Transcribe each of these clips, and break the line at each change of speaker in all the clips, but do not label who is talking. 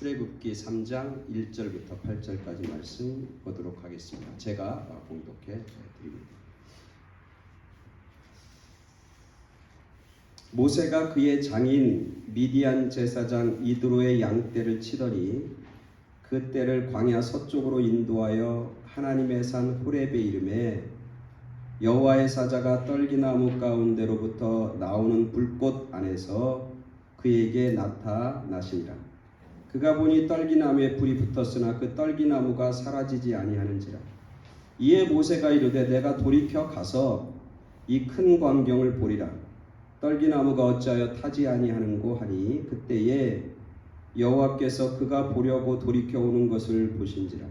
출애굽기 3장 1절부터 8절까지 말씀 보도록 하겠습니다. 제가 봉독해 드립니다. 모세가 그의 장인 미디안 제사장 이드로의 양떼를 치더니 그 떼를 광야 서쪽으로 인도하여 하나님의 산 호렙에 이르매 여호와의 사자가 떨기나무 가운데로부터 나오는 불꽃 안에서 그에게 나타나시니라. 그가 보니 떨기나무에 불이 붙었으나 그 떨기나무가 사라지지 아니하는지라. 이에 모세가 이르되 내가 돌이켜 가서 이 큰 광경을 보리라. 떨기나무가 어찌하여 타지 아니하는고 하니 그때에 여호와께서 그가 보려고 돌이켜 오는 것을 보신지라.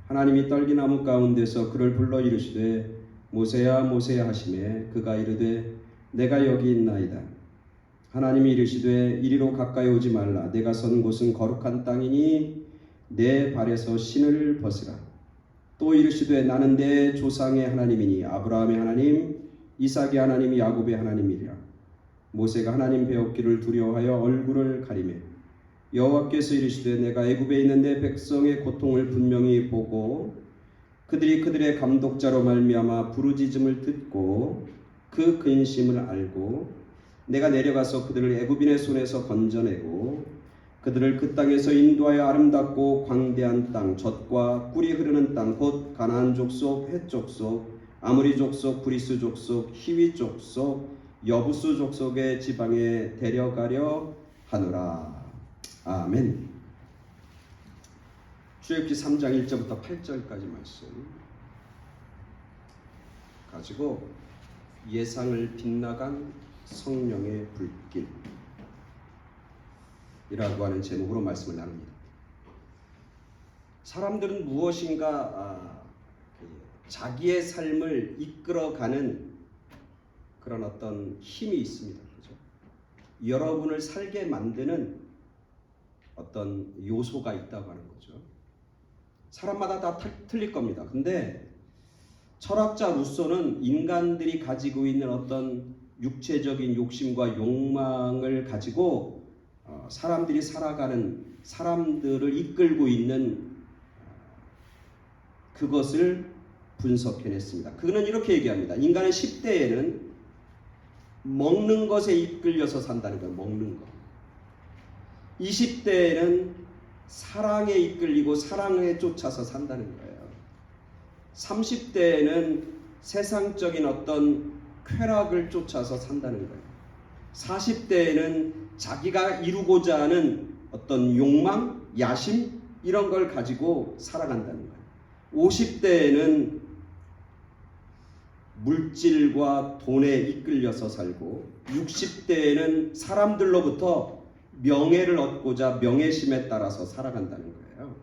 하나님이 떨기나무 가운데서 그를 불러 이르시되 모세야 모세야 하시매 그가 이르되 내가 여기 있나이다. 하나님이 이르시되 이리로 가까이 오지 말라. 내가 선 곳은 거룩한 땅이니 내 발에서 신을 벗으라. 또 이르시되 나는 내 조상의 하나님이니 아브라함의 하나님 이삭의 하나님 야곱의 하나님이리라. 모세가 하나님 배웠기를 두려워하여 얼굴을 가리매 여호와께서 이르시되 내가 애굽에 있는 내 백성의 고통을 분명히 보고 그들이 그들의 감독자로 말미암아 부르짖음을 듣고 그 근심을 알고 내가 내려가서 그들을 애굽인의 손에서 건져내고 그들을 그 땅에서 인도하여 아름답고 광대한 땅 젖과 꿀이 흐르는 땅 곧 가나안 족속 헷 족속 아모리 족속 브리스 족속 히위 족속 여부스 족속의 지방에 데려가려 하노라. 아멘. 출애굽기 3장 1절부터 8절까지 말씀 가지고 예상을 빗나간 성령의 불길이라고 하는 제목으로 말씀을 나눕니다. 사람들은 무엇인가 자기의 삶을 이끌어가는 그런 어떤 힘이 있습니다. 그렇죠? 여러분을 살게 만드는 어떤 요소가 있다고 하는 거죠. 사람마다 다 틀릴 겁니다. 근데 철학자 루소는 인간들이 가지고 있는 어떤 육체적인 욕심과 욕망을 가지고 사람들이 살아가는 사람들을 이끌고 있는 그것을 분석해냈습니다. 그는 이렇게 얘기합니다. 인간은 10대에는 먹는 것에 이끌려서 산다는 거예요. 먹는 것. 20대에는 사랑에 이끌리고 사랑에 쫓아서 산다는 거예요. 30대에는 세상적인 어떤 쾌락을 쫓아서 산다는 거예요. 40대에는 자기가 이루고자 하는 어떤 욕망, 야심 이런 걸 가지고 살아간다는 거예요. 50대에는 물질과 돈에 이끌려서 살고 60대에는 사람들로부터 명예를 얻고자 명예심에 따라서 살아간다는 거예요.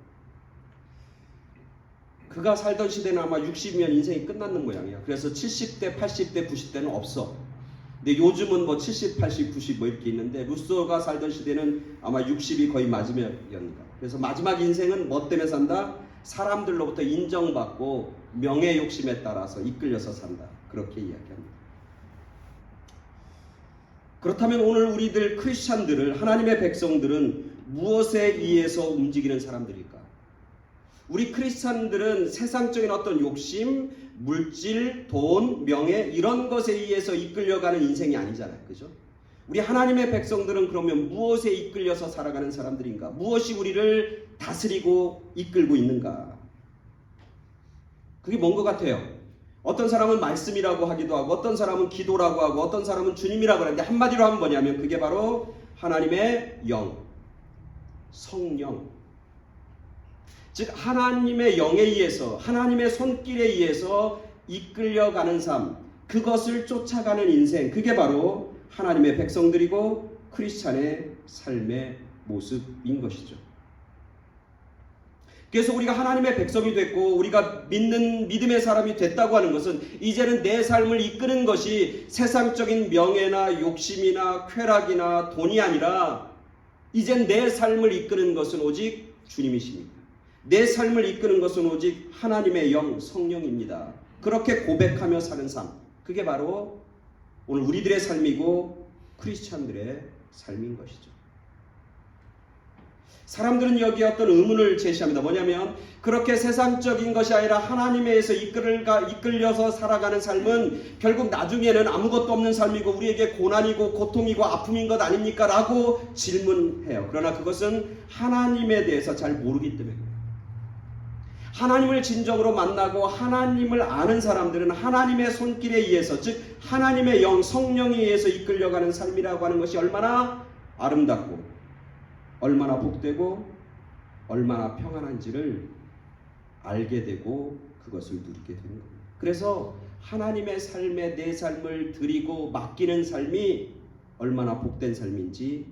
그가 살던 시대는 아마 60이면 인생이 끝났는 모양이야. 그래서 70대, 80대, 90대는 없어. 근데 요즘은 뭐 70, 80, 90 뭐 이렇게 있는데 루소가 살던 시대는 아마 60이 거의 마지막이었는가. 그래서 마지막 인생은 뭐 때문에 산다? 사람들로부터 인정받고 명예 욕심에 따라서 이끌려서 산다. 그렇게 이야기합니다. 그렇다면 오늘 우리들 크리스찬들을 하나님의 백성들은 무엇에 의해서 움직이는 사람들일까? 우리 크리스찬들은 세상적인 어떤 욕심, 물질, 돈, 명예 이런 것에 의해서 이끌려가는 인생이 아니잖아요. 그죠? 우리 하나님의 백성들은 그러면 무엇에 이끌려서 살아가는 사람들인가? 무엇이 우리를 다스리고 이끌고 있는가? 그게 뭔 것 같아요? 어떤 사람은 말씀이라고 하기도 하고 어떤 사람은 기도라고 하고 어떤 사람은 주님이라고 하는데 한마디로 하면 뭐냐면 그게 바로 하나님의 영, 성령. 즉 하나님의 영에 의해서 하나님의 손길에 의해서 이끌려가는 삶, 그것을 쫓아가는 인생, 그게 바로 하나님의 백성들이고 크리스찬의 삶의 모습인 것이죠. 그래서 우리가 하나님의 백성이 됐고 우리가 믿는 믿음의 사람이 됐다고 하는 것은 이제는 내 삶을 이끄는 것이 세상적인 명예나 욕심이나 쾌락이나 돈이 아니라 이젠 내 삶을 이끄는 것은 오직 주님이십니다. 내 삶을 이끄는 것은 오직 하나님의 영, 성령입니다. 그렇게 고백하며 사는 삶, 그게 바로 오늘 우리들의 삶이고 크리스찬들의 삶인 것이죠. 사람들은 여기에 어떤 의문을 제시합니다. 뭐냐면 그렇게 세상적인 것이 아니라 하나님에 의해서 이끌려서 살아가는 삶은 결국 나중에는 아무것도 없는 삶이고 우리에게 고난이고 고통이고 아픔인 것 아닙니까? 라고 질문해요. 그러나 그것은 하나님에 대해서 잘 모르기 때문에 하나님을 진정으로 만나고 하나님을 아는 사람들은 하나님의 손길에 의해서, 즉 하나님의 영, 성령에 의해서 이끌려가는 삶이라고 하는 것이 얼마나 아름답고 얼마나 복되고 얼마나 평안한지를 알게 되고 그것을 누리게 되는 겁니다. 그래서 하나님의 삶에 내 삶을 드리고 맡기는 삶이 얼마나 복된 삶인지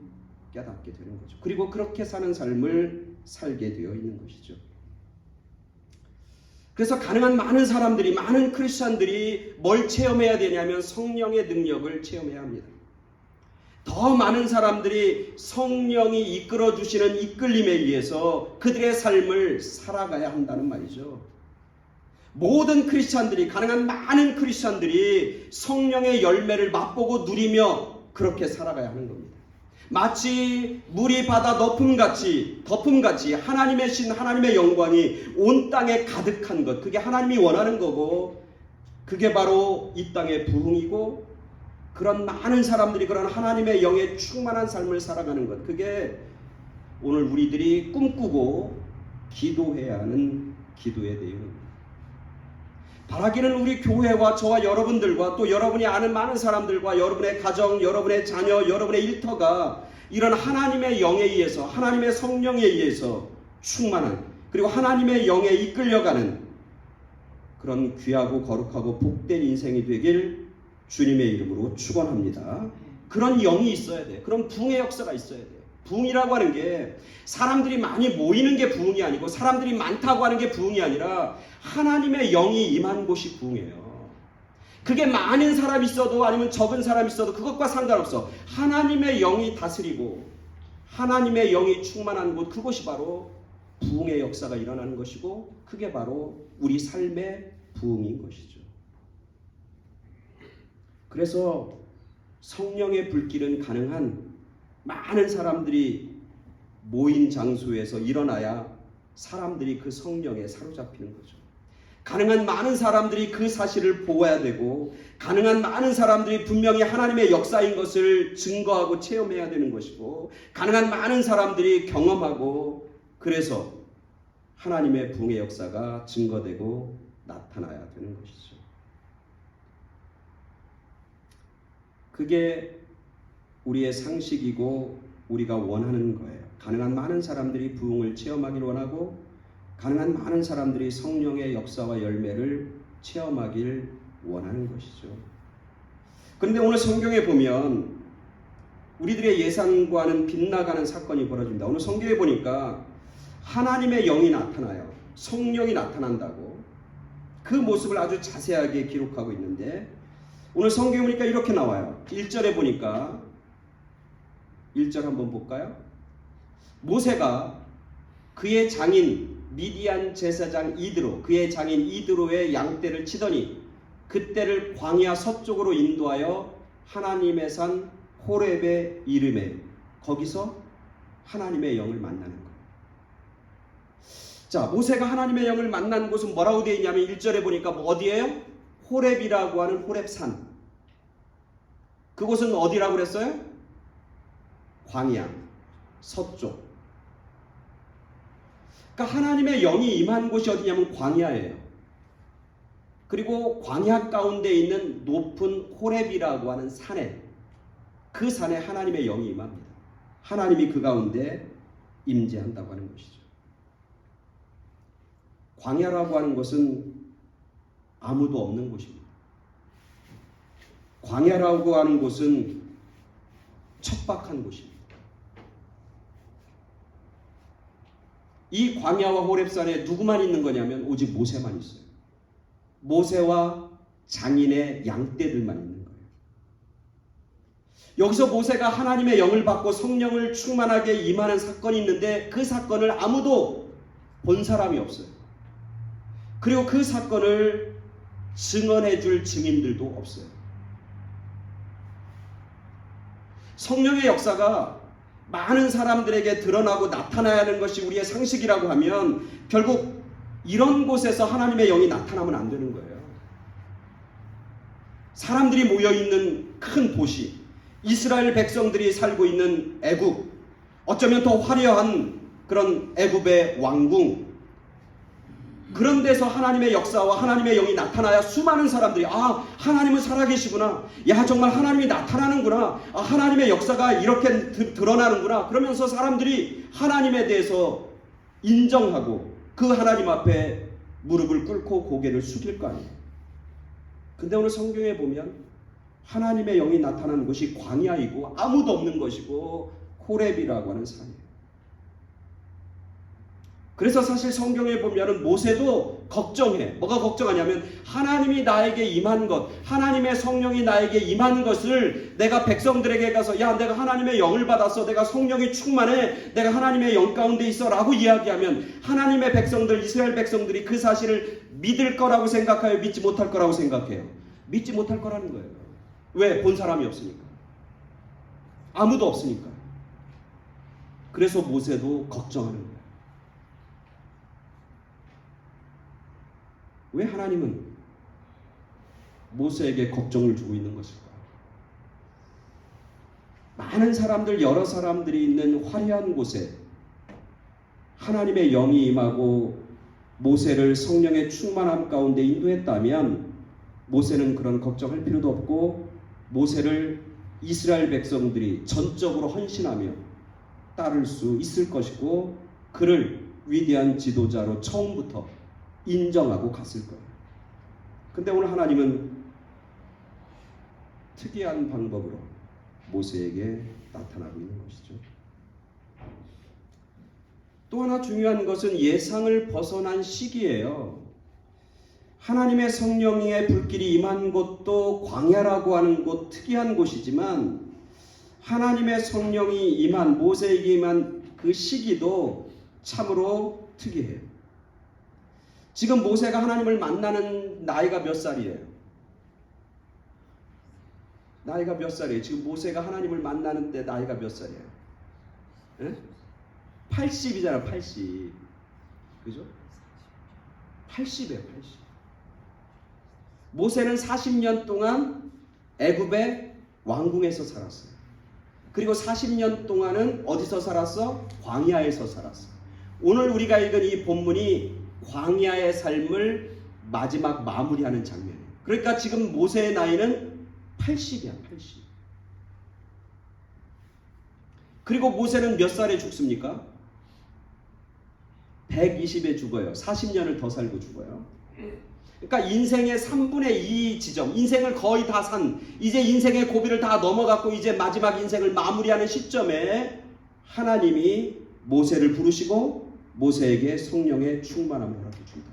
깨닫게 되는 거죠. 그리고 그렇게 사는 삶을 살게 되어 있는 것이죠. 그래서 가능한 많은 사람들이, 많은 크리스찬들이 뭘 체험해야 되냐면 성령의 능력을 체험해야 합니다. 더 많은 사람들이 성령이 이끌어 주시는 이끌림에 의해서 그들의 삶을 살아가야 한다는 말이죠. 모든 크리스찬들이, 가능한 많은 크리스찬들이 성령의 열매를 맛보고 누리며 그렇게 살아가야 하는 겁니다. 마치 물이 바다 덮음같이 하나님의 신, 하나님의 영광이 온 땅에 가득한 것, 그게 하나님이 원하는 거고 그게 바로 이 땅의 부흥이고 그런 많은 사람들이 그런 하나님의 영에 충만한 삶을 살아가는 것, 그게 오늘 우리들이 꿈꾸고 기도해야 하는 기도의 내용입니다. 바라기는 우리 교회와 저와 여러분들과 또 여러분이 아는 많은 사람들과 여러분의 가정, 여러분의 자녀, 여러분의 일터가 이런 하나님의 영에 의해서, 하나님의 성령에 의해서 충만한, 그리고 하나님의 영에 이끌려가는 그런 귀하고 거룩하고 복된 인생이 되길 주님의 이름으로 축원합니다. 그런 영이 있어야 돼. 그런 부흥의 역사가 있어야 돼. 부흥이라고 하는 게 사람들이 많이 모이는 게 부흥이 아니고 사람들이 많다고 하는 게 부흥이 아니라 하나님의 영이 임한 곳이 부흥이에요. 그게 많은 사람이 있어도 아니면 적은 사람이 있어도 그것과 상관없어. 하나님의 영이 다스리고 하나님의 영이 충만한 곳, 그곳이 바로 부흥의 역사가 일어나는 것이고 그게 바로 우리 삶의 부흥인 것이죠. 그래서 성령의 불길은 가능한 많은 사람들이 모인 장소에서 일어나야 사람들이 그 성령에 사로잡히는 거죠. 가능한 많은 사람들이 그 사실을 보아야 되고 가능한 많은 사람들이 분명히 하나님의 역사인 것을 증거하고 체험해야 되는 것이고 가능한 많은 사람들이 경험하고 그래서 하나님의 부흥의 역사가 증거되고 나타나야 되는 것이죠. 그게 우리의 상식이고 우리가 원하는 거예요. 가능한 많은 사람들이 부흥을 체험하기를 원하고 가능한 많은 사람들이 성령의 역사와 열매를 체험하길 원하는 것이죠. 그런데 오늘 성경에 보면 우리들의 예상과는 빗나가는 사건이 벌어집니다. 오늘 성경에 보니까 하나님의 영이 나타나요. 성령이 나타난다고 그 모습을 아주 자세하게 기록하고 있는데 오늘 성경에 보니까 이렇게 나와요. 1절에 보니까 1절 한번 볼까요? 모세가 그의 장인 미디안 제사장 이드로, 그의 장인 이드로의 양떼를 치더니 그떼를 광야 서쪽으로 인도하여 하나님의 산 호렙에 이르매 거기서 하나님의 영을 만나는 거예요. 자, 모세가 하나님의 영을 만난 곳은 뭐라고 되어 있냐면 1절에 보니까 어디예요? 호렙이라고 하는 호렙산. 그곳은 어디라고 그랬어요? 광야 서쪽. 그러니까 하나님의 영이 임한 곳이 어디냐면 광야예요. 그리고 광야 가운데 있는 높은 호렙이라고 하는 산에, 그 산에 하나님의 영이 임합니다. 하나님이 그 가운데 임재한다고 하는 것이죠. 광야라고 하는 것은 아무도 없는 곳입니다. 광야라고 하는 곳은 척박한 곳입니다. 이 광야와 호렙산에 누구만 있는 거냐면 오직 모세만 있어요. 모세와 장인의 양떼들만 있는 거예요. 여기서 모세가 하나님의 영을 받고 성령을 충만하게 임하는 사건이 있는데 그 사건을 아무도 본 사람이 없어요. 그리고 그 사건을 증언해 줄 증인들도 없어요. 성령의 역사가 많은 사람들에게 드러나고 나타나야 하는 것이 우리의 상식이라고 하면 결국 이런 곳에서 하나님의 영이 나타나면 안 되는 거예요. 사람들이 모여있는 큰 도시, 이스라엘 백성들이 살고 있는 애굽, 어쩌면 더 화려한 그런 애굽의 왕궁, 그런 데서 하나님의 역사와 하나님의 영이 나타나야 수많은 사람들이 하나님은 살아계시구나, 야 정말 하나님이 나타나는구나, 하나님의 역사가 이렇게 드러나는구나, 그러면서 사람들이 하나님에 대해서 인정하고 그 하나님 앞에 무릎을 꿇고 고개를 숙일 거 아니에요. 근데 오늘 성경에 보면 하나님의 영이 나타나는 곳이 광야이고 아무도 없는 것이고 호렙이라고 하는 산이에요. 그래서 사실 성경에 보면은 모세도 걱정해. 뭐가 걱정하냐면 하나님이 나에게 임한 것, 하나님의 성령이 나에게 임한 것을 내가 백성들에게 가서 야 내가 하나님의 영을 받았어, 내가 성령이 충만해, 내가 하나님의 영 가운데 있어 라고 이야기하면 하나님의 백성들, 이스라엘 백성들이 그 사실을 믿을 거라고 생각해요? 믿지 못할 거라고 생각해요? 믿지 못할 거라는 거예요. 왜? 본 사람이 없으니까. 아무도 없으니까. 그래서 모세도 걱정하는 거예요. 왜 하나님은 모세에게 걱정을 주고 있는 것일까? 많은 사람들, 여러 사람들이 있는 화려한 곳에 하나님의 영이 임하고 모세를 성령의 충만함 가운데 인도했다면 모세는 그런 걱정할 필요도 없고 모세를 이스라엘 백성들이 전적으로 헌신하며 따를 수 있을 것이고 그를 위대한 지도자로 처음부터 인정하고 갔을 거예요. 근데 오늘 하나님은 특이한 방법으로 모세에게 나타나고 있는 것이죠. 또 하나 중요한 것은 예상을 벗어난 시기예요. 하나님의 성령의 불길이 임한 곳도 광야라고 하는 곳, 특이한 곳이지만 하나님의 성령이 임한, 모세에게 임한 그 시기도 참으로 특이해요. 지금 모세가 하나님을 만나는 나이가 몇 살이에요? 나이가 몇 살이에요? 지금 모세가 하나님을 만나는 때 나이가 몇 살이에요? 에? 80이잖아, 80. 그죠? 80이에요, 80. 모세는 40년 동안 애굽의 왕궁에서 살았어요. 그리고 40년 동안은 어디서 살았어? 광야에서 살았어. 오늘 우리가 읽은 이 본문이 광야의 삶을 마지막 마무리하는 장면이에요. 그러니까 지금 모세의 나이는 80이야, 80. 그리고 모세는 몇 살에 죽습니까? 120에 죽어요. 40년을 더 살고 죽어요. 그러니까 인생의 3분의 2 지점, 인생을 거의 다 산, 이제 인생의 고비를 다 넘어갔고 이제 마지막 인생을 마무리하는 시점에 하나님이 모세를 부르시고 모세에게 성령의 충만함을 허락해 준다.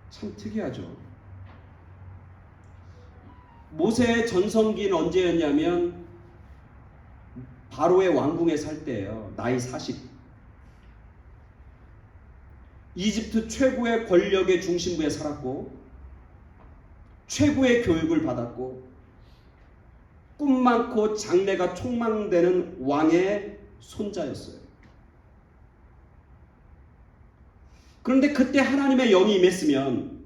참 특이하죠. 모세의 전성기는 언제였냐면 바로의 왕궁에 살 때예요. 나이 40. 이집트 최고의 권력의 중심부에 살았고 최고의 교육을 받았고 꿈 많고 장래가 촉망되는 왕의 손자였어요. 그런데 그때 하나님의 영이 임했으면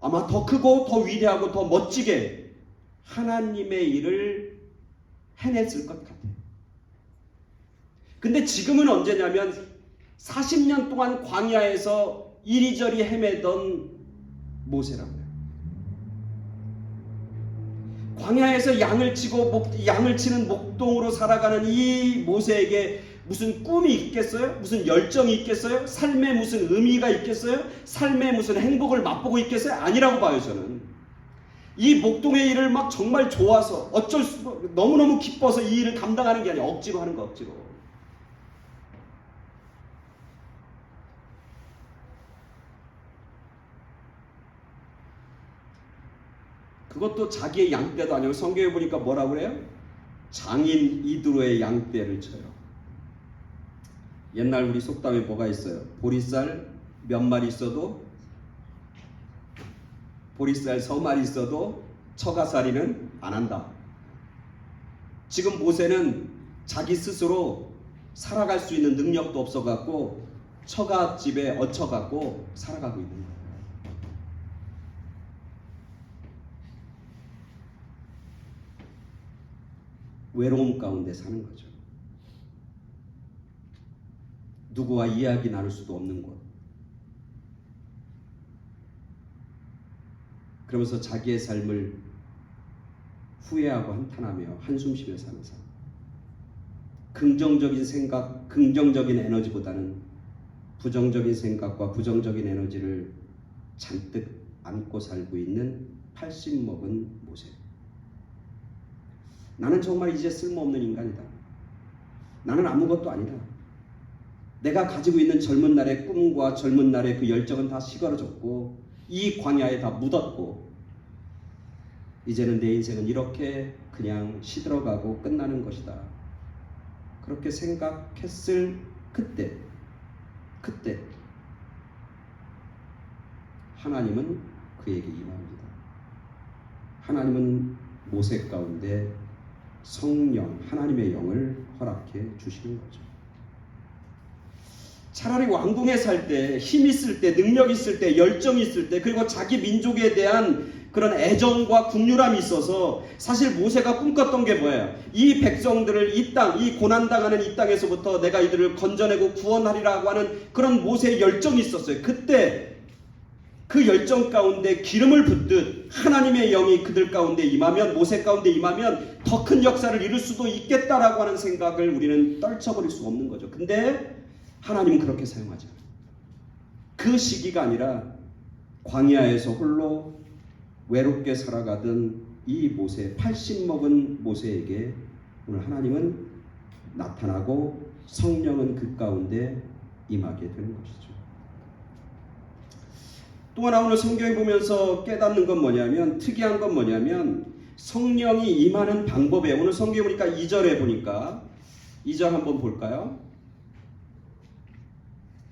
아마 더 크고 더 위대하고 더 멋지게 하나님의 일을 해냈을 것 같아요. 근데 지금은 언제냐면 40년 동안 광야에서 이리저리 헤매던 모세라고요. 광야에서 양을 치는 목동으로 살아가는 이 모세에게 무슨 꿈이 있겠어요? 무슨 열정이 있겠어요? 삶에 무슨 의미가 있겠어요? 삶에 무슨 행복을 맛보고 있겠어요? 아니라고 봐요, 저는. 이 목동의 일을 막 정말 좋아서 너무너무 기뻐서 이 일을 감당하는 게 아니라 억지로 하는 거, 억지로. 그것도 자기의 양떼도 아니고 성경에 보니까 뭐라고 그래요? 장인 이드로의 양떼를 쳐요. 옛날 우리 속담에 뭐가 있어요? 보리쌀 몇 마리 있어도, 보리쌀 서 마리 있어도 처가살이는 안 한다. 지금 모세는 자기 스스로 살아갈 수 있는 능력도 없어갖고 처가집에 얹혀갖고 살아가고 있는 거예요. 외로움 가운데 사는 거죠. 누구와 이야기 나눌 수도 없는 곳. 그러면서 자기의 삶을 후회하고 한탄하며 한숨 쉬며 사는 삶. 긍정적인 생각, 긍정적인 에너지보다는 부정적인 생각과 부정적인 에너지를 잔뜩 안고 살고 있는 80 먹은 모세. 나는 정말 이제 쓸모없는 인간이다. 나는 아무것도 아니다. 내가 가지고 있는 젊은 날의 꿈과 젊은 날의 그 열정은 다 시들어졌고 이 광야에 다 묻었고 이제는 내 인생은 이렇게 그냥 시들어가고 끝나는 것이다. 그렇게 생각했을 그때 하나님은 그에게 임합니다. 하나님은 모세 가운데 성령, 하나님의 영을 허락해 주시는 거죠. 차라리 왕궁에 살 때, 힘 있을 때, 능력 있을 때, 열정 있을 때, 그리고 자기 민족에 대한 그런 애정과 국률함이 있어서 사실 모세가 꿈꿨던 게 뭐예요? 이 백성들을 이 땅, 이 고난당하는 이 땅에서부터 내가 이들을 건져내고 구원하리라고 하는 그런 모세의 열정이 있었어요. 그때 그 열정 가운데 기름을 붓듯 하나님의 영이 그들 가운데 임하면, 모세 가운데 임하면 더 큰 역사를 이룰 수도 있겠다라고 하는 생각을 우리는 떨쳐버릴 수가 없는 거죠. 근데 하나님은 그렇게 사용하지 않아요. 그 시기가 아니라 광야에서 홀로 외롭게 살아가던 이 모세, 80 먹은 모세에게 오늘 하나님은 나타나고 성령은 그 가운데 임하게 되는 것이죠. 또 하나 오늘 성경에 보면서 깨닫는 건 뭐냐면, 특이한 건 뭐냐면 성령이 임하는 방법에, 오늘 성경에 보니까 2절에 보니까 2절 한번 볼까요?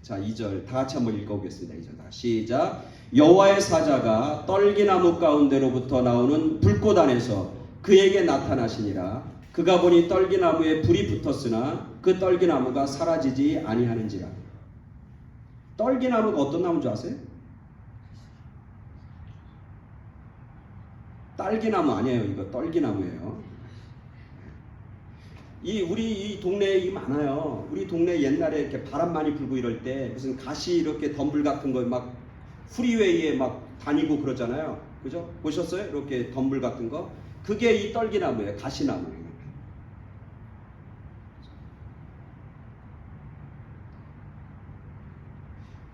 자, 2절 다 같이 한번 읽어보겠습니다. 2절 다 시작. 여호와의 사자가 떨기나무 가운데로부터 나오는 불꽃 안에서 그에게 나타나시니라. 그가 보니 떨기나무에 불이 붙었으나 그 떨기나무가 사라지지 아니하는지라. 떨기나무가 어떤 나무인 줄 아세요? 딸기나무 아니에요. 이거 떨기나무예요. 우리 이 동네에 이 많아요. 우리 동네 옛날에 이렇게 바람 많이 불고 이럴 때 무슨 가시 이렇게 덤불 같은 거 막 프리웨이에 막 다니고 그러잖아요. 그죠? 보셨어요? 이렇게 덤불 같은 거. 그게 이 떨기나무예요. 가시나무.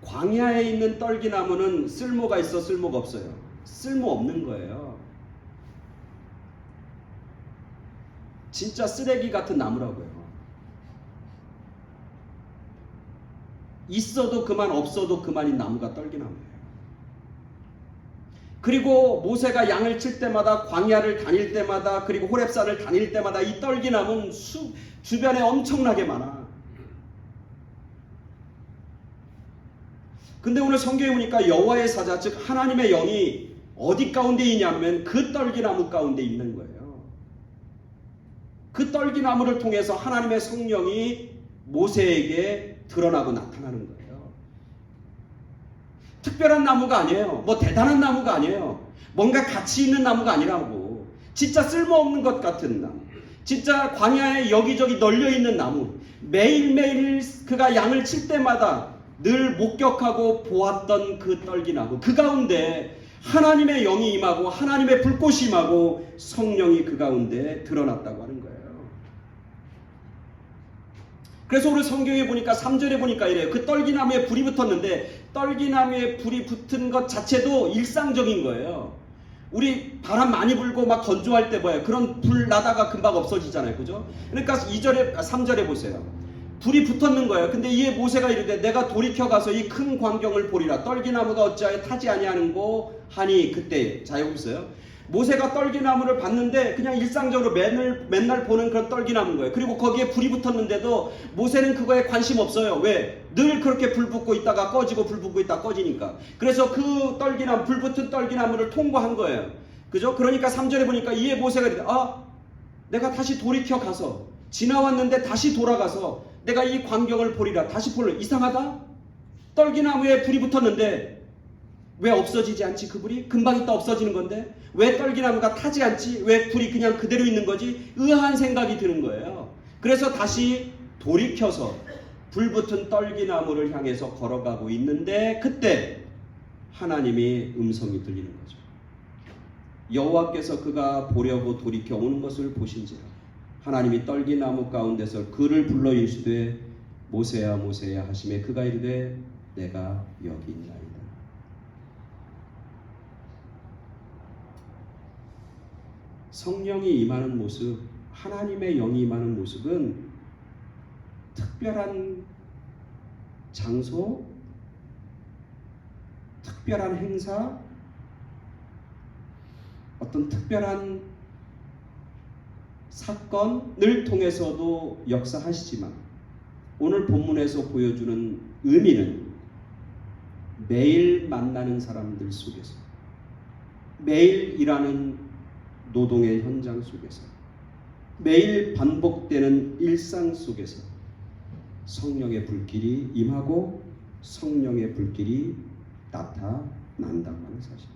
광야에 있는 떨기나무는 쓸모가 있어, 쓸모가 없어요? 쓸모 없는 거예요. 진짜 쓰레기 같은 나무라고요. 있어도 그만, 없어도 그만인 나무가 떨기나무예요. 그리고 모세가 양을 칠 때마다, 광야를 다닐 때마다, 그리고 호렙산을 다닐 때마다 이 떨기나무는 주변에 엄청나게 많아. 근데 오늘 성경에 보니까 여호와의 사자, 즉 하나님의 영이 어디 가운데 있냐면 그 떨기나무 가운데 있는 거예요. 그 떨기나무를 통해서 하나님의 성령이 모세에게 드러나고 나타나는 거예요. 특별한 나무가 아니에요. 뭐 대단한 나무가 아니에요. 뭔가 가치 있는 나무가 아니라고. 진짜 쓸모없는 것 같은 나무. 진짜 광야에 여기저기 널려있는 나무. 매일매일 그가 양을 칠 때마다 늘 목격하고 보았던 그 떨기나무. 그 가운데 하나님의 영이 임하고 하나님의 불꽃이 임하고 성령이 그 가운데 드러났다고 하는 거예요. 그래서 오늘 성경에 보니까 3절에 보니까 이래요. 그 떨기나무에 불이 붙었는데 떨기나무에 불이 붙은 것 자체도 일상적인 거예요. 우리 바람 많이 불고 막 건조할 때 뭐예요? 그런 불 나다가 금방 없어지잖아요. 그죠? 그러니까 3절에 보세요. 불이 붙었는 거예요. 근데 이에 모세가 이르되 내가 돌이켜 가서 이 큰 광경을 보리라. 떨기나무가 어찌하여 타지 아니하는고 하니 그때, 자 여기 있어요. 모세가 떨기나무를 봤는데 그냥 일상적으로 맨날 보는 그런 떨기나무인 거예요. 그리고 거기에 불이 붙었는데도 모세는 그거에 관심 없어요. 왜? 늘 그렇게 불 붙고 있다가 꺼지고 불 붙고 있다가 꺼지니까. 그래서 그 떨기나무, 불 붙은 떨기나무를 통과한 거예요. 그죠? 그러니까 3절에 보니까 이에 모세가 이르되 내가 다시 돌이켜 가서 지나왔는데 다시 돌아가서 내가 이 광경을 보리라. 다시 볼래. 이상하다? 떨기나무에 불이 붙었는데 왜 없어지지 않지? 그 불이? 금방 있다 없어지는 건데 왜 떨기나무가 타지 않지? 왜 불이 그냥 그대로 있는 거지? 의아한 생각이 드는 거예요. 그래서 다시 돌이켜서 불 붙은 떨기나무를 향해서 걸어가고 있는데 그때 하나님의 음성이 들리는 거죠. 여호와께서 그가 보려고 돌이켜 오는 것을 보신지라 하나님이 떨기나무 가운데서 그를 불러 이르시되 모세야 모세야 하시매 그가 이르되 내가 여기 있나이다. 성령이 임하는 모습, 하나님의 영이 임하는 모습은 특별한 장소, 특별한 행사, 어떤 특별한 사건을 통해서도 역사하시지만 오늘 본문에서 보여주는 의미는 매일 만나는 사람들 속에서, 매일 일하는 노동의 현장 속에서, 매일 반복되는 일상 속에서 성령의 불길이 임하고 성령의 불길이 나타난다고 하는 사실입니다.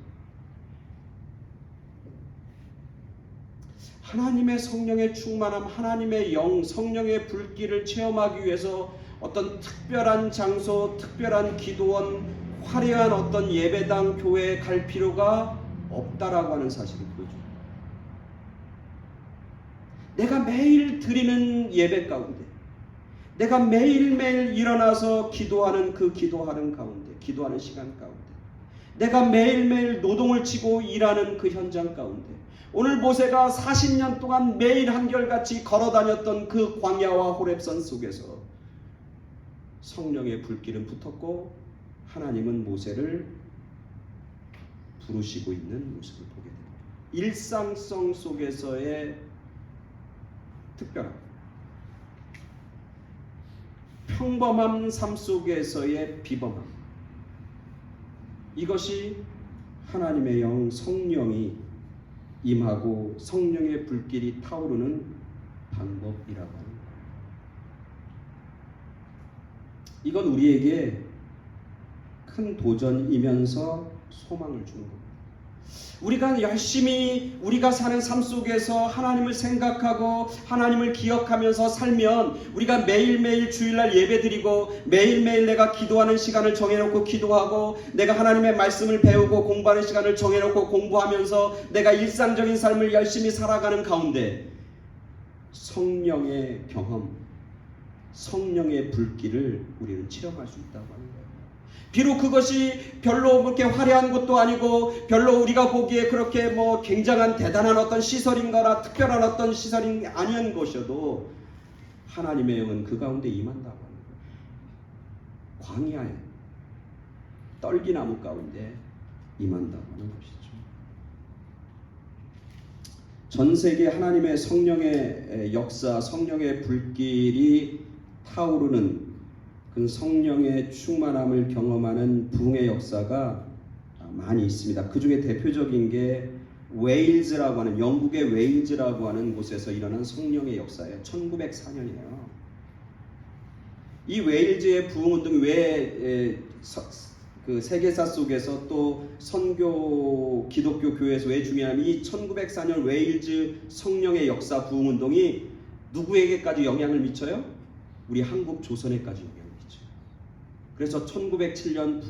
하나님의 성령의 충만함, 하나님의 영, 성령의 불길을 체험하기 위해서 어떤 특별한 장소, 특별한 기도원, 화려한 어떤 예배당, 교회에 갈 필요가 없다라고 하는 사실을 보여줍니다. 내가 매일 드리는 예배 가운데, 내가 매일매일 일어나서 기도하는 그 기도하는 가운데, 기도하는 시간 가운데, 내가 매일매일 노동을 치고 일하는 그 현장 가운데, 오늘 모세가 40년 동안 매일 한결같이 걸어다녔던 그 광야와 호렙산 속에서 성령의 불길은 붙었고 하나님은 모세를 부르시고 있는 모습을 보게 됩니다. 일상성 속에서의 특별함, 평범한 삶 속에서의 비범함, 이것이 하나님의 영 성령이 임하고 성령의 불길이 타오르는 방법이라고 합니다. 이건 우리에게 큰 도전이면서 소망을 주는 겁니다. 우리가 열심히 우리가 사는 삶 속에서 하나님을 생각하고 하나님을 기억하면서 살면 우리가 매일매일 주일날 예배드리고 매일매일 내가 기도하는 시간을 정해놓고 기도하고 내가 하나님의 말씀을 배우고 공부하는 시간을 정해놓고 공부하면서 내가 일상적인 삶을 열심히 살아가는 가운데 성령의 경험, 성령의 불길을 우리는 체험할 수 있다고 합니다. 비록 그것이 별로 그렇게 화려한 것도 아니고 별로 우리가 보기에 그렇게 굉장한 대단한 어떤 시설인가나 특별한 어떤 시설이 아닌 것이어도 하나님의 영은 그 가운데 임한다고 하는 거예요. 광야에 떨기나무 가운데 임한다고 하는 것이죠. 전 세계 하나님의 성령의 역사, 성령의 불길이 타오르는 그 성령의 충만함을 경험하는 부흥의 역사가 많이 있습니다. 그 중에 대표적인 게 웨일즈라고 하는, 영국의 웨일즈라고 하는 곳에서 일어난 성령의 역사예요. 1904년이에요. 이 웨일즈의 부흥운동이 왜 그 세계사 속에서 또 선교 기독교 교회에서 왜 중요하냐면 이 1904년 웨일즈 성령의 역사 부흥운동이 누구에게까지 영향을 미쳐요? 우리 한국 조선에까지 영향을 미쳐요. 그래서 1907년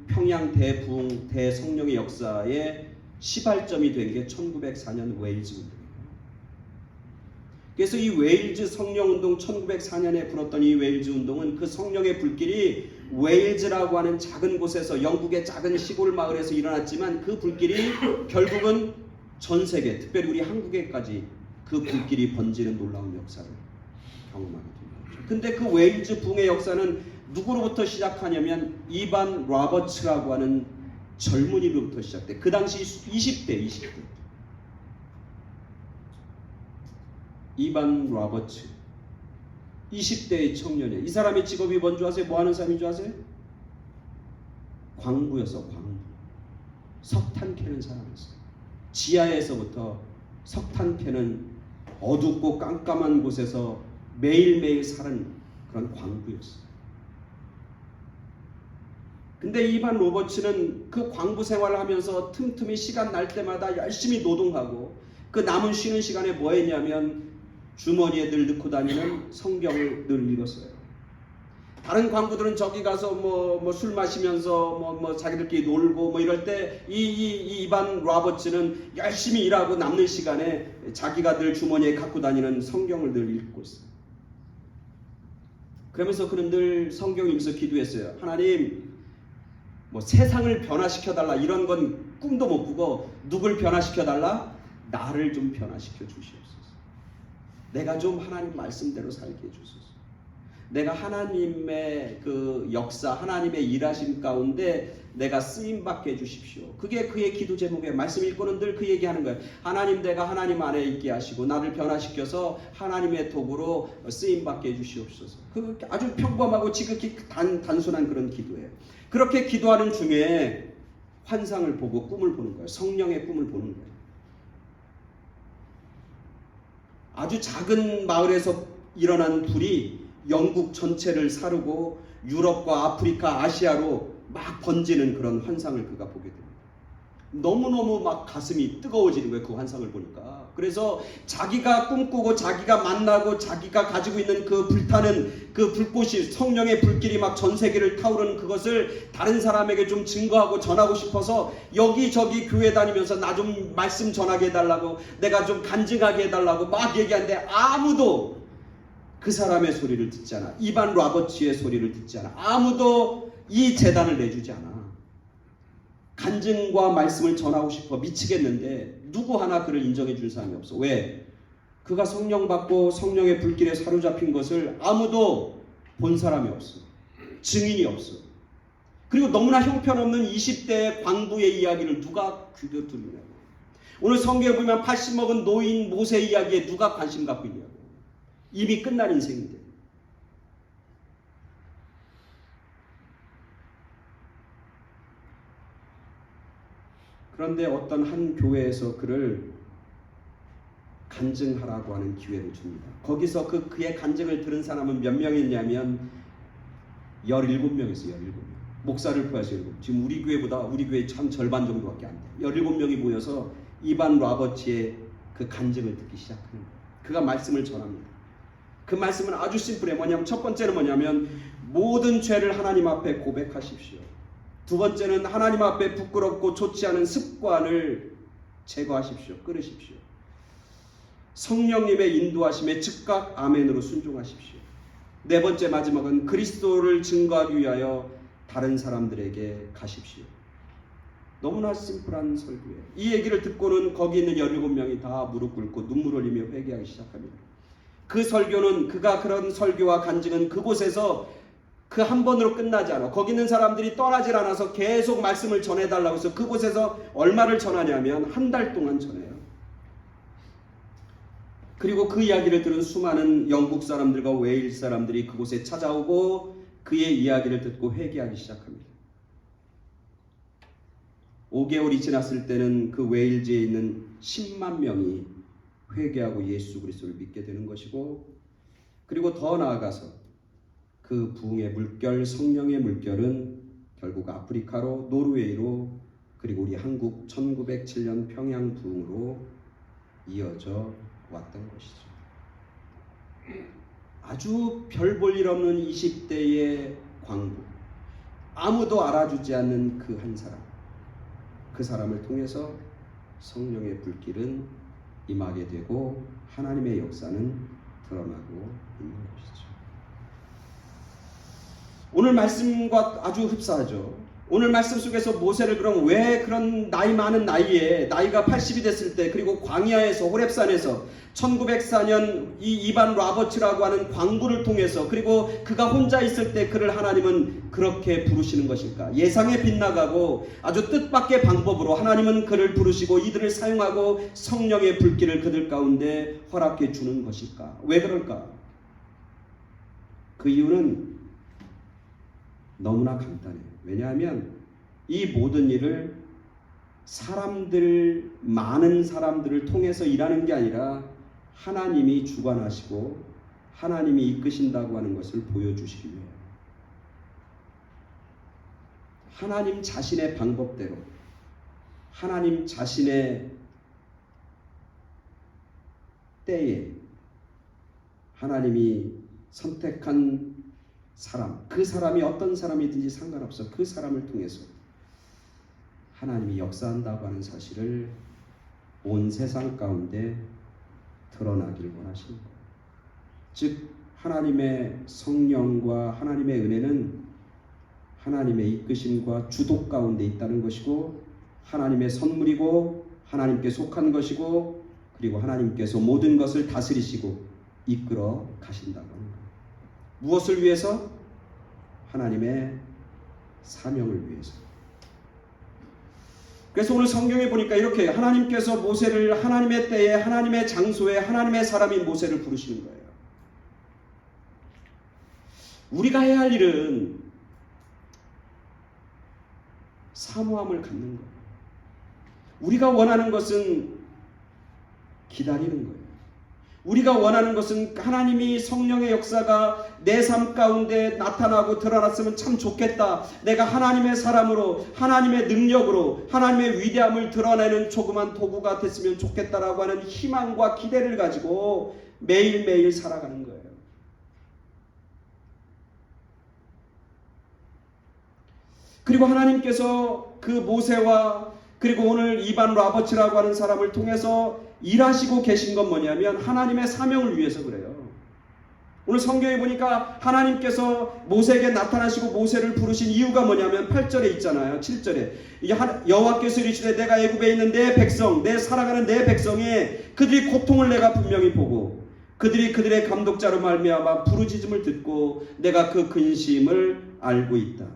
평양 대부흥 대성령의 역사의 시발점이 된 게 1904년 웨일즈 운동이에요. 그래서 이 웨일즈 성령운동, 1904년에 불었던 이 웨일즈 운동은 그 성령의 불길이 웨일즈라고 하는 작은 곳에서, 영국의 작은 시골 마을에서 일어났지만 그 불길이 결국은 전 세계, 특별히 우리 한국에까지 그 불길이 번지는 놀라운 역사를 경험하게 됩니다. 근데 그 웨일즈 부흥의 역사는 누구로부터 시작하냐면 이반 로버츠라고 하는 젊은이로부터 시작돼. 그 당시 20대. 이반 로버츠, 20대의 청년이에요. 이 사람의 직업이 뭔지 아세요? 뭐 하는 사람인 줄 아세요? 광부였어. 광부. 석탄 캐는 사람이었어요. 지하에서부터 석탄 캐는 어둡고 깜깜한 곳에서 매일매일 사는 그런 광부였어요. 근데 이반 로버츠는 그 광부 생활을 하면서 틈틈이 시간 날 때마다 열심히 노동하고 그 남은 쉬는 시간에 뭐 했냐면 주머니에 늘 넣고 다니는 성경을 늘 읽었어요. 다른 광부들은 저기 가서 뭐 술 마시면서 뭐 자기들끼리 놀고 뭐 이럴 때 이반 로버츠는 열심히 일하고 남는 시간에 자기가 늘 주머니에 갖고 다니는 성경을 늘 읽고 있어요. 그러면서 그는 늘 성경 읽으면서 기도했어요. 하나님, 뭐 세상을 변화시켜달라 이런 건 꿈도 못 꾸고 누굴 변화시켜달라? 나를 좀 변화시켜 주시옵소서. 내가 좀 하나님 말씀대로 살게 해주소서. 내가 하나님의 그 역사, 하나님의 일하심 가운데 내가 쓰임받게 해주십시오. 그게 그의 기도 제목이에요. 말씀 읽고는 늘 그 얘기하는 거예요. 하나님, 내가 하나님 안에 있게 하시고 나를 변화시켜서 하나님의 도구로 쓰임받게 해주시옵소서. 그 아주 평범하고 지극히 단순한 그런 기도예요. 그렇게 기도하는 중에 환상을 보고 꿈을 보는 거예요. 성령의 꿈을 보는 거예요. 아주 작은 마을에서 일어난 불이 영국 전체를 사르고 유럽과 아프리카, 아시아로 막 번지는 그런 환상을 그가 보게 됩니다. 너무너무 막 가슴이 뜨거워지는 거예요. 그 환상을 보니까. 그래서 자기가 꿈꾸고 자기가 만나고 자기가 가지고 있는 그 불타는 그 불꽃이, 성령의 불길이 막 전 세계를 타오르는 그것을 다른 사람에게 좀 증거하고 전하고 싶어서 여기저기 교회 다니면서 나 좀 말씀 전하게 해달라고, 내가 좀 간증하게 해달라고 막 얘기하는데 아무도 그 사람의 소리를 듣지 않아. 이반 로버츠의 소리를 듣지 않아. 아무도 이 재단을 내주지 않아. 간증과 말씀을 전하고 싶어 미치겠는데 누구 하나 그를 인정해 줄 사람이 없어. 왜? 그가 성령 받고 성령의 불길에 사로잡힌 것을 아무도 본 사람이 없어. 증인이 없어. 그리고 너무나 형편없는 20대의 광부의 이야기를 누가 귀려 들으냐고. 오늘 성경에 보면 80 먹은 노인 모세 이야기에 누가 관심 갖고 있냐고. 이미 끝난 인생인데. 그런데 어떤 한 교회에서 그를 간증하라고 하는 기회를 줍니다. 거기서 그의 간증을 들은 사람은 몇 명이었냐면 17명이었어요. 17명. 목사를 포함해서 17명. 지금 우리 교회보다 우리 교회 참 절반 정도밖에 안 돼요. 17명이 모여서 이반 로버츠의 그 간증을 듣기 시작하는 거예요. 그가 말씀을 전합니다. 그 말씀은 아주 심플해. 뭐냐면 첫 번째는 뭐냐면 모든 죄를 하나님 앞에 고백하십시오. 두 번째는 하나님 앞에 부끄럽고 좋지 않은 습관을 제거하십시오. 끊으십시오. 성령님의 인도하심에 즉각 아멘으로 순종하십시오. 네 번째 마지막은 그리스도를 증거하기 위하여 다른 사람들에게 가십시오. 너무나 심플한 설교예요. 이 얘기를 듣고는 거기 있는 17명이 다 무릎 꿇고 눈물 흘리며 회개하기 시작합니다. 그 설교는, 그가 그런 설교와 간증은 그곳에서 그 한 번으로 끝나지 않아. 거기 있는 사람들이 떠나질 않아서 계속 말씀을 전해달라고 해서 그곳에서 얼마를 전하냐면 한 달 동안 전해요. 그리고 그 이야기를 들은 수많은 영국 사람들과 웨일스 사람들이 그곳에 찾아오고 그의 이야기를 듣고 회개하기 시작합니다. 5개월이 지났을 때는 그 웨일즈에 있는 10만 명이 회개하고 예수 그리스도를 믿게 되는 것이고, 그리고 더 나아가서 그 부흥의 물결, 성령의 물결은 결국 아프리카로, 노르웨이로, 그리고 우리 한국 1907년 평양 부흥으로 이어져 왔던 것이죠. 아주 별 볼 일 없는 20대의 광부, 아무도 알아주지 않는 그 한 사람, 그 사람을 통해서 성령의 불길은 임하게 되고 하나님의 역사는 드러나고 있는 것이죠. 오늘 말씀과 아주 흡사하죠. 오늘 말씀 속에서 모세를 그럼 왜 그런 나이 많은 나이에 나이가 80이 됐을 때 그리고 광야에서 호렙산에서 1904년 이 이반 로버츠라고 하는 광부를 통해서 그리고 그가 혼자 있을 때 그를 하나님은 그렇게 부르시는 것일까? 예상에 빗나가고 아주 뜻밖의 방법으로 하나님은 그를 부르시고 이들을 사용하고 성령의 불길을 그들 가운데 허락해 주는 것일까? 왜 그럴까? 그 이유는 너무나 간단해요. 왜냐하면 이 모든 일을 많은 사람들을 통해서 일하는 게 아니라 하나님이 주관하시고 하나님이 이끄신다고 하는 것을 보여주시기 위해요. 하나님 자신의 방법대로 하나님 자신의 때에 하나님이 선택한 사람, 그 사람이 어떤 사람이든지 상관없어. 그 사람을 통해서 하나님이 역사한다고 하는 사실을 온 세상 가운데 드러나길 원하시는 거예요. 즉 하나님의 성령과 하나님의 은혜는 하나님의 이끄심과 주도 가운데 있다는 것이고 하나님의 선물이고 하나님께 속한 것이고 그리고 하나님께서 모든 것을 다스리시고 이끌어 가신다고 하는 거예요. 무엇을 위해서? 하나님의 사명을 위해서. 그래서 오늘 성경에 보니까 이렇게 하나님께서 모세를 하나님의 때에 하나님의 장소에 하나님의 사람인 모세를 부르시는 거예요. 우리가 해야 할 일은 사모함을 갖는 거예요. 우리가 원하는 것은 기다리는 거예요. 우리가 원하는 것은 하나님이 성령의 역사가 내 삶 가운데 나타나고 드러났으면 참 좋겠다. 내가 하나님의 사람으로 하나님의 능력으로 하나님의 위대함을 드러내는 조그만 도구가 됐으면 좋겠다라고 하는 희망과 기대를 가지고 매일매일 살아가는 거예요. 그리고 하나님께서 그 모세와 그리고 오늘 이반 로버츠라고 하는 사람을 통해서 일하시고 계신 건 뭐냐면 하나님의 사명을 위해서 그래요. 오늘 성경에 보니까 하나님께서 모세에게 나타나시고 모세를 부르신 이유가 뭐냐면 8절에 있잖아요. 7절에 여호와께서 이르시되 내가 애굽에 있는 내 백성 내 살아가는 내 백성의 그들이 고통을 내가 분명히 보고 그들이 그들의 감독자로 말미암아 부르짖음을 듣고 내가 그 근심을 알고 있다.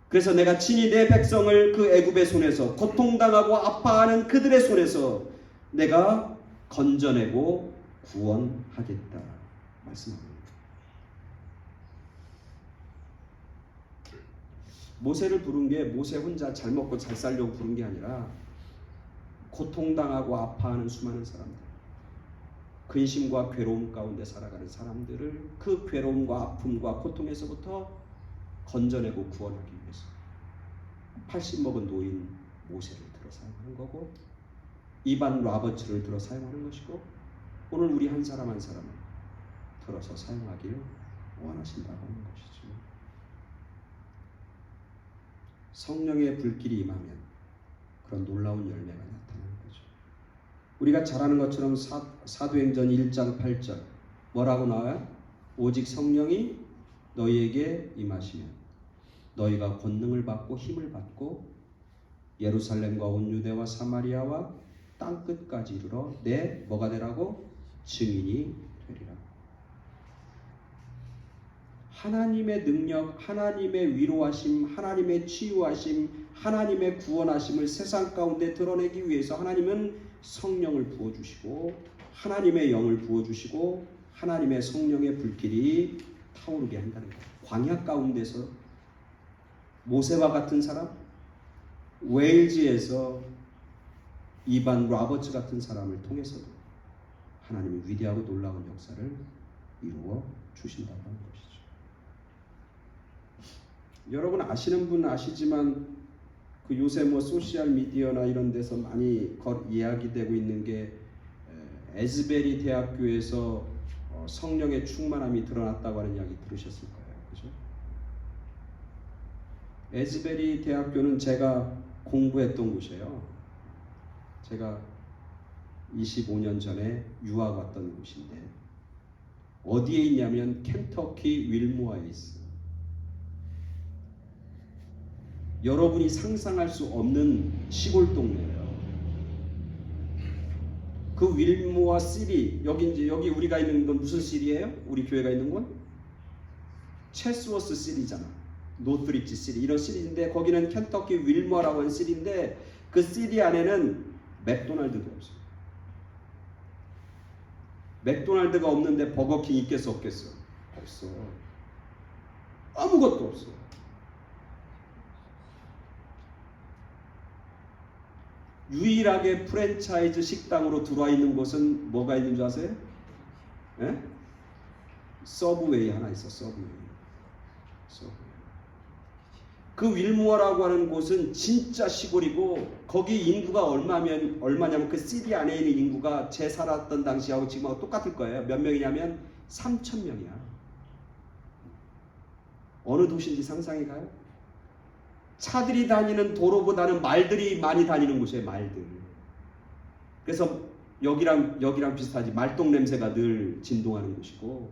그래서 내가 친히 내 백성을 그 애굽의 손에서 고통당하고 아파하는 그들의 손에서 내가 건져내고 구원하겠다 말씀합니다. 모세를 부른 게 모세 혼자 잘 먹고 잘 살려고 부른 게 아니라 고통당하고 아파하는 수많은 사람들, 근심과 괴로움 가운데 살아가는 사람들을 그 괴로움과 아픔과 고통에서부터 건져내고 구원하기 위해서 80 먹은 노인 모세를 들어 사용하는 거고 이반 로버츠를 들어 사용하는 것이고 오늘 우리 한 사람 한 사람을 들어서 사용하기를 원하신다고 하는 것이죠. 성령의 불길이 임하면 그런 놀라운 열매가 나타나는 거죠. 우리가 잘 아는 것처럼 사도행전 1장 8절 뭐라고 나와요? 오직 성령이 너희에게 임하시면 너희가 권능을 받고 힘을 받고 예루살렘과 온 유대와 사마리아와 땅끝까지 이르러 내 뭐가 되라고? 증인이 되리라. 하나님의 능력, 하나님의 위로하심, 하나님의 치유하심, 하나님의 구원하심을 세상 가운데 드러내기 위해서 하나님은 성령을 부어주시고 하나님의 영을 부어주시고 하나님의 성령의 불길이 타오르게 한다는 거예요. 광야 가운데서 모세와 같은 사람, 웨일즈에서 이반 로버츠 같은 사람을 통해서도 하나님이 위대하고 놀라운 역사를 이루어 주신다고 하는 것이죠. 여러분 아시는 분은 아시지만 그 요새 뭐 소셜 미디어나 이런 데서 많이 이야기되고 있는 게 에즈베리 대학교에서 성령의 충만함이 드러났다고 하는 이야기 들으셨을 거예요. 그죠? 에즈베리 대학교는 제가 공부했던 곳이에요. 제가 25년 전에 유학 왔던 곳인데 어디에 있냐면 켄터키 윌모어에 있어요. 여러분이 상상할 수 없는 시골 동네예요. 그 윌모어 시리, 여기 우리가 있는 건 무슨 시리예요? 우리 교회가 있는 건 체스워스 시리잖아. 노스리지 시리, 이런 시리인데 거기는 켄터키 윌모어라고 하는 시리인데 그 시리 안에는 맥도날드도 없어요. 맥도날드가 없는데 버거킹 있겠어 없겠어? 없어. 아무것도 없어. 유일하게 프랜차이즈 식당으로 들어와 있는 곳은 뭐가 있는 줄 아세요? 예? 서브웨이 하나 있어. 서브웨이. 그 윌모어라고 하는 곳은 진짜 시골이고 거기 인구가 얼마냐면 그 시리 안에 있는 인구가 제 살았던 당시하고 지금하고 똑같을 거예요. 몇 명이냐면 3,000명이야. 어느 도시인지 상상이 가요? 차들이 다니는 도로보다는 말들이 많이 다니는 곳이에요. 말들. 그래서 여기랑 비슷하지. 말똥 냄새가 늘 진동하는 곳이고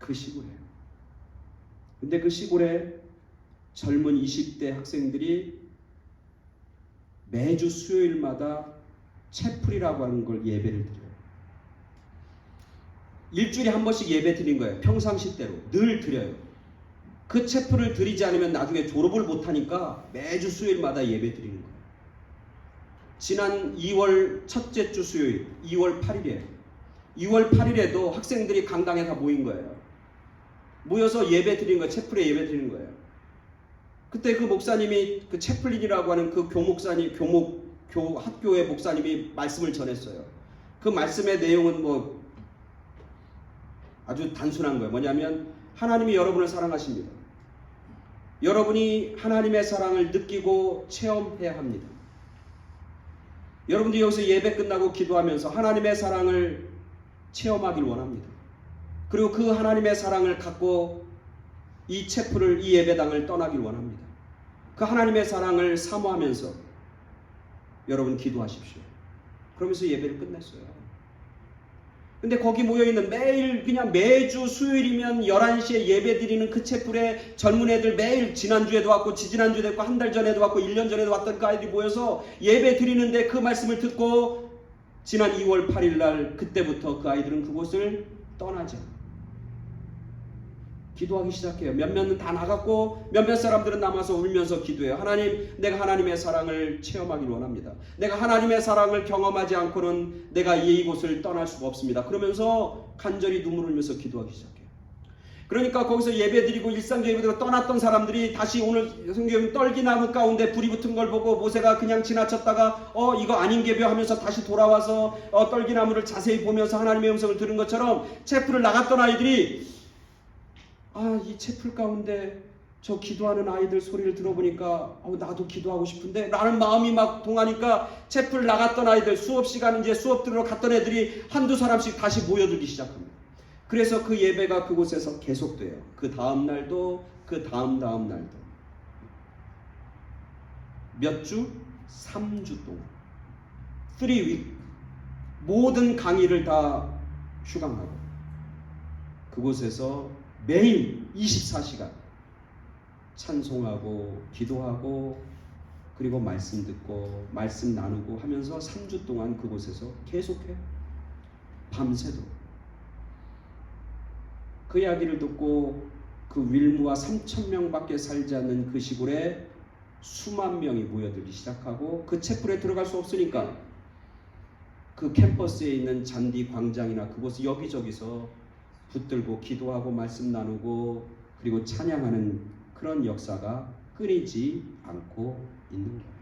그 시골이에요. 근데 그 시골에 젊은 20대 학생들이 매주 수요일마다 채플이라고 하는 걸 예배를 드려요. 일주일에 한 번씩 예배 드린 거예요. 평상시대로 늘 드려요. 그 채플을 드리지 않으면 나중에 졸업을 못하니까 매주 수요일마다 예배 드리는 거예요. 지난 2월 첫째 주 수요일 2월 8일이에요. 2월 8일에도 학생들이 강당에 다 모인 거예요. 모여서 예배 드리는 거예요. 채플에 예배 드리는 거예요. 그때 그 목사님이 그 채플린이라고 하는 그 학교의 목사님이 말씀을 전했어요. 그 말씀의 내용은 뭐 아주 단순한 거예요. 뭐냐면 하나님이 여러분을 사랑하십니다. 여러분이 하나님의 사랑을 느끼고 체험해야 합니다. 여러분들이 여기서 예배 끝나고 기도하면서 하나님의 사랑을 체험하길 원합니다. 그리고 그 하나님의 사랑을 갖고 이 채플을, 이 예배당을 떠나길 원합니다. 그 하나님의 사랑을 사모하면서 여러분 기도하십시오. 그러면서 예배를 끝냈어요. 근데 거기 모여있는 그냥 매주 수요일이면 11시에 예배 드리는 그 채플에 젊은 애들 매일 지난주에도 왔고 지지난주에도 왔고 한 달 전에도 왔고 1년 전에도 왔던 그 아이들이 모여서 예배 드리는데 그 말씀을 듣고 지난 2월 8일 날 그때부터 그 아이들은 그곳을 떠나죠. 기도하기 시작해요. 몇몇은 다 나갔고 몇몇 사람들은 남아서 울면서 기도해요. 하나님, 내가 하나님의 사랑을 체험하길 원합니다. 내가 하나님의 사랑을 경험하지 않고는 내가 이곳을 떠날 수가 없습니다. 그러면서 간절히 눈물을 흘리면서 기도하기 시작해요. 그러니까 거기서 예배드리고 일상적 예배드리고 떠났던 사람들이 다시 오늘 성경 떨기나무 가운데 불이 붙은 걸 보고 모세가 그냥 지나쳤다가 이거 아닌 게벼 하면서 다시 돌아와서 떨기나무를 자세히 보면서 하나님의 음성을 들은 것처럼 채플을 나갔던 아이들이 이 채플 가운데 저 기도하는 아이들 소리를 들어보니까 나도 기도하고 싶은데 라는 마음이 막 동하니까 채플 나갔던 아이들 수업 시간 이제 수업 들으러 갔던 애들이 한두 사람씩 다시 모여들기 시작합니다. 그래서 그 예배가 그곳에서 계속돼요. 그 다음 날도 그 다음 날도 몇 주? 3주 동안 3week 모든 강의를 다 휴강하고 그곳에서 매일 24시간 찬송하고 기도하고 그리고 말씀 듣고 말씀 나누고 하면서 3주 동안 그곳에서 계속해요. 밤새도록. 그 이야기를 듣고 그 윌무와 3,000명밖에 살지 않는 그 시골에 수만 명이 모여들기 시작하고 그 채플에 들어갈 수 없으니까 그 캠퍼스에 있는 잔디 광장이나 그곳 여기저기서 붙들고 기도하고 말씀 나누고 그리고 찬양하는 그런 역사가 끊이지 않고 있는 거예요.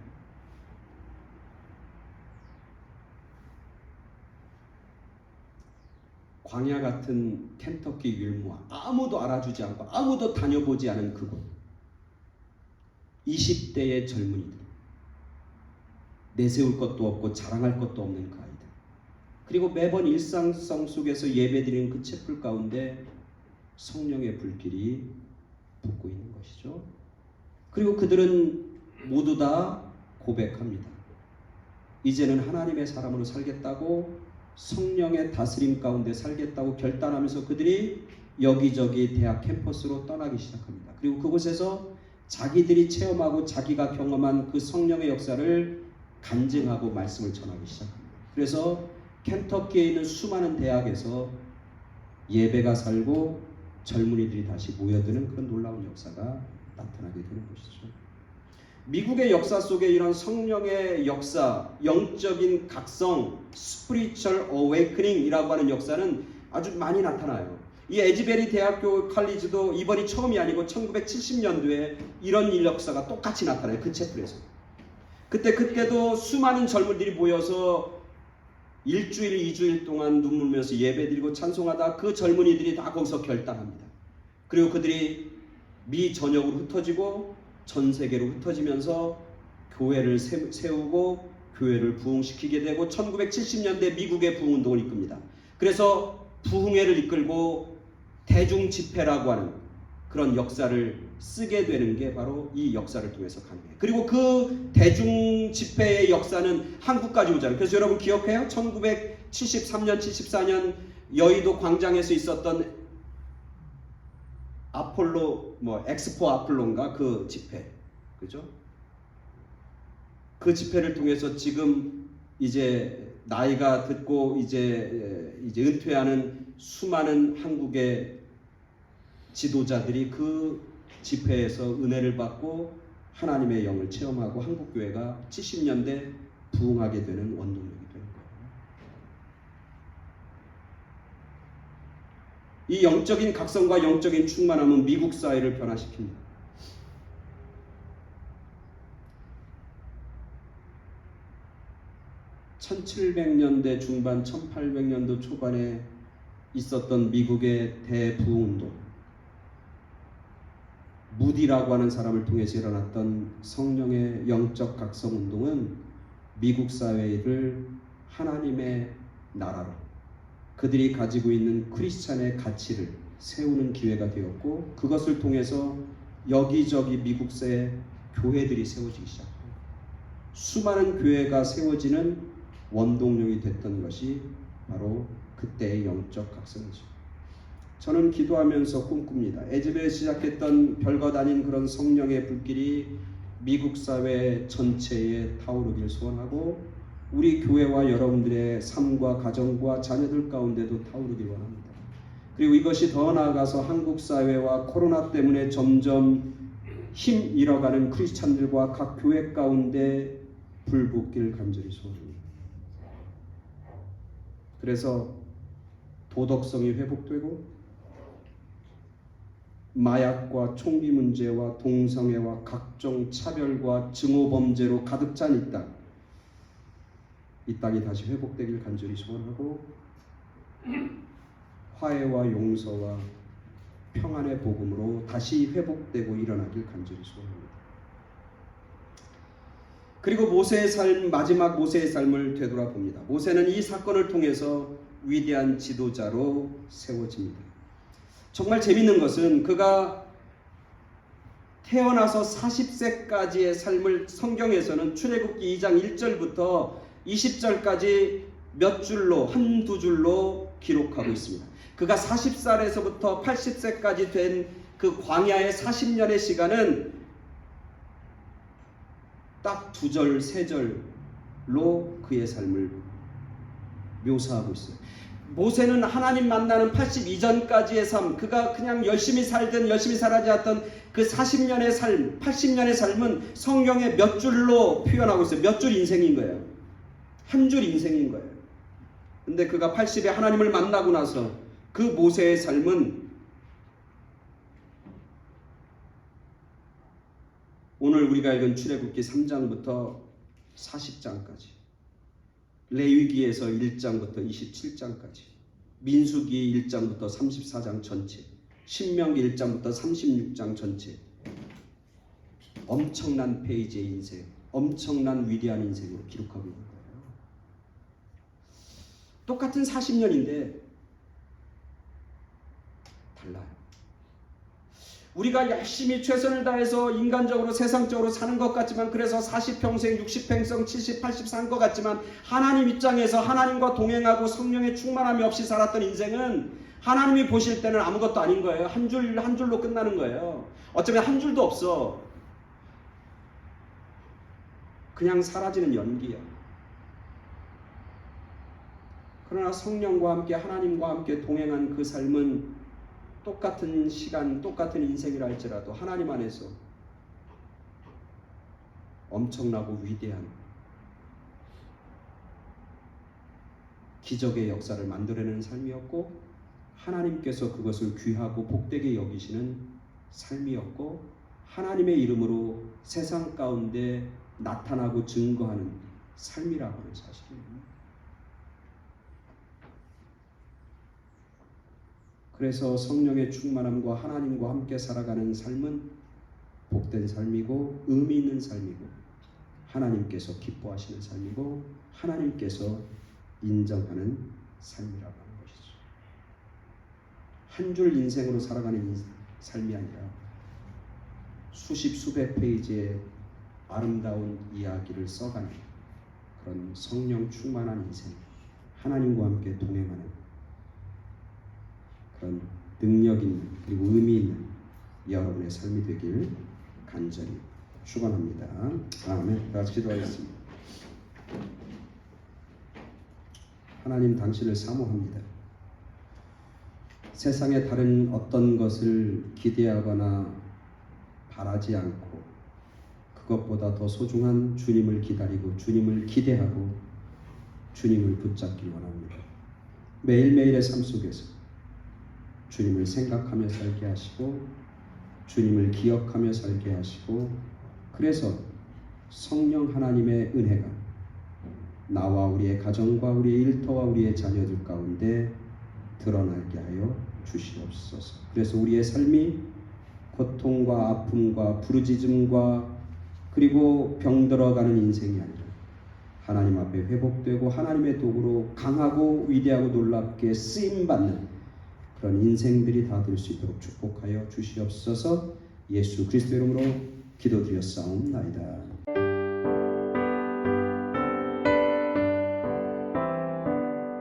광야 같은 켄터키 윌모어, 아무도 알아주지 않고 아무도 다녀보지 않은 그곳, 20대의 젊은이들, 내세울 것도 없고 자랑할 것도 없는 그 아이들, 그리고 매번 일상성 속에서 예배드리는 그 채플 가운데 성령의 불길이 붙고 있는 것이죠. 그리고 그들은 모두 다 고백합니다. 이제는 하나님의 사람으로 살겠다고, 성령의 다스림 가운데 살겠다고 결단하면서 그들이 여기저기 대학 캠퍼스로 떠나기 시작합니다. 그리고 그곳에서 자기들이 체험하고 자기가 경험한 그 성령의 역사를 간증하고 말씀을 전하기 시작합니다. 그래서 켄터키에 있는 수많은 대학에서 예배가 살고 젊은이들이 다시 모여드는 그런 놀라운 역사가 나타나게 되는 것이죠. 미국의 역사 속에 이런 성령의 역사, 영적인 각성, Spiritual Awakening이라고 하는 역사는 아주 많이 나타나요. 이 에즈베리 대학교 칼리지도 이번이 처음이 아니고 1970년도에 이런 역사가 똑같이 나타나요. 그 채플에서. 그때도 수많은 젊은이들이 모여서 일주일, 2주일 동안 눈물 흘리면서 예배드리고 찬송하다 그 젊은이들이 다 거기서 결단합니다. 그리고 그들이 미 전역으로 흩어지고 전 세계로 흩어지면서 교회를 세우고 교회를 부흥시키게 되고 1970년대 미국의 부흥운동을 이끕니다. 그래서 부흥회를 이끌고 대중집회라고 하는 그런 역사를 쓰게 되는 게 바로 이 역사를 통해서 가능해요. 그리고 그 대중집회의 역사는 한국까지 오잖아요. 그래서 여러분 기억해요? 1973년, 74년 여의도 광장에서 있었던 아폴로, 엑스포 아폴로인가 그 집회. 그죠? 그 집회를 통해서 지금 이제 나이가 듣고 이제 은퇴하는 수많은 한국의 지도자들이 그 집회에서 은혜를 받고 하나님의 영을 체험하고 한국교회가 70년대 부흥하게 되는 원동력이 되는 거예요. 이 영적인 각성과 영적인 충만함은 미국 사회를 변화시킵니다. 1700년대 중반, 1800년도 초반에 있었던 미국의 대부흥운동, 무디라고 하는 사람을 통해서 일어났던 성령의 영적 각성운동은 미국 사회를 하나님의 나라로 그들이 가지고 있는 크리스찬의 가치를 세우는 기회가 되었고, 그것을 통해서 여기저기 미국의 교회들이 세워지기 시작합니다. 수많은 교회가 세워지는 원동력이 됐던 것이 바로 그때의 영적 각성이죠. 저는 기도하면서 꿈꿉니다. 에즈베에 시작했던 별것 아닌 그런 성령의 불길이 미국 사회 전체에 타오르길 소원하고, 우리 교회와 여러분들의 삶과 가정과 자녀들 가운데도 타오르길 원합니다. 그리고 이것이 더 나아가서 한국 사회와 코로나 때문에 점점 힘 잃어가는 크리스찬들과 각 교회 가운데 불붙길 간절히 소원합니다. 그래서 도덕성이 회복되고 마약과 총기 문제와 동성애와 각종 차별과 증오범죄로 가득 찬 이 땅이 다시 회복되길 간절히 소원하고, 화해와 용서와 평안의 복음으로 다시 회복되고 일어나길 간절히 소원합니다. 그리고 모세의 삶, 마지막 모세의 삶을 되돌아봅니다. 모세는 이 사건을 통해서 위대한 지도자로 세워집니다. 정말 재밌는 것은 그가 태어나서 40세까지의 삶을 성경에서는 출애굽기 2장 1절부터 20절까지 몇 줄로, 한두 줄로 기록하고 있습니다. 그가 40살에서부터 80세까지 된 그 광야의 40년의 시간은 딱 2절, 3절로 그의 삶을 묘사하고 있어요. 모세는 하나님 만나는 82전까지의 삶, 그가 그냥 열심히 살든 열심히 살지 않던 그 40년의 삶, 80년의 삶은 성경에 몇 줄로 표현하고 있어요. 몇 줄 인생인 거예요. 한 줄 인생인 거예요. 근데 그가 80에 하나님을 만나고 나서 그 모세의 삶은 오늘 우리가 읽은 출애굽기 3장부터 40장까지, 레위기에서 1장부터 27장까지, 민수기 1장부터 34장 전체, 신명기 1장부터 36장 전체, 엄청난 페이지의 인생, 엄청난 위대한 인생으로 기록하고 있는 거예요. 똑같은 40년인데 달라요. 우리가 열심히 최선을 다해서 인간적으로 세상적으로 사는 것 같지만, 그래서 40평생 60평생 70, 80 산 것 같지만, 하나님 입장에서 하나님과 동행하고 성령의 충만함이 없이 살았던 인생은 하나님이 보실 때는 아무것도 아닌 거예요. 한 줄로 끝나는 거예요. 어쩌면 한 줄도 없어. 그냥 사라지는 연기야. 그러나 성령과 함께 하나님과 함께 동행한 그 삶은 똑같은 시간, 똑같은 인생이라 할지라도 하나님 안에서 엄청나고 위대한 기적의 역사를 만들어내는 삶이었고, 하나님께서 그것을 귀하고 복되게 여기시는 삶이었고, 하나님의 이름으로 세상 가운데 나타나고 증거하는 삶이라고 하는 사실입니다. 그래서 성령의 충만함과 하나님과 함께 살아가는 삶은 복된 삶이고 의미 있는 삶이고 하나님께서 기뻐하시는 삶이고 하나님께서 인정하는 삶이라고 하는 것이죠. 한 줄 인생으로 살아가는 삶이 아니라 수십 수백 페이지의 아름다운 이야기를 써가는 그런 성령 충만한 인생, 하나님과 함께 동행하는 그런 능력 있는 그리고 의미 있는 여러분의 삶이 되길 간절히 축원합니다. 아멘. 다 같이 기도하겠습니다. 하나님, 당신을 사모합니다. 세상의 다른 어떤 것을 기대하거나 바라지 않고 그것보다 더 소중한 주님을 기다리고 주님을 기대하고 주님을 붙잡기 원합니다. 매일매일의 삶 속에서 주님을 생각하며 살게 하시고 주님을 기억하며 살게 하시고, 그래서 성령 하나님의 은혜가 나와 우리의 가정과 우리의 일터와 우리의 자녀들 가운데 드러나게 하여 주시옵소서. 그래서 우리의 삶이 고통과 아픔과 부르짖음과 그리고 병들어가는 인생이 아니라 하나님 앞에 회복되고 하나님의 도구로 강하고 위대하고 놀랍게 쓰임받는 그런 인생들이 다 될 수 있도록 축복하여 주시옵소서. 예수 그리스도 이름으로 기도드렸사옵나이다.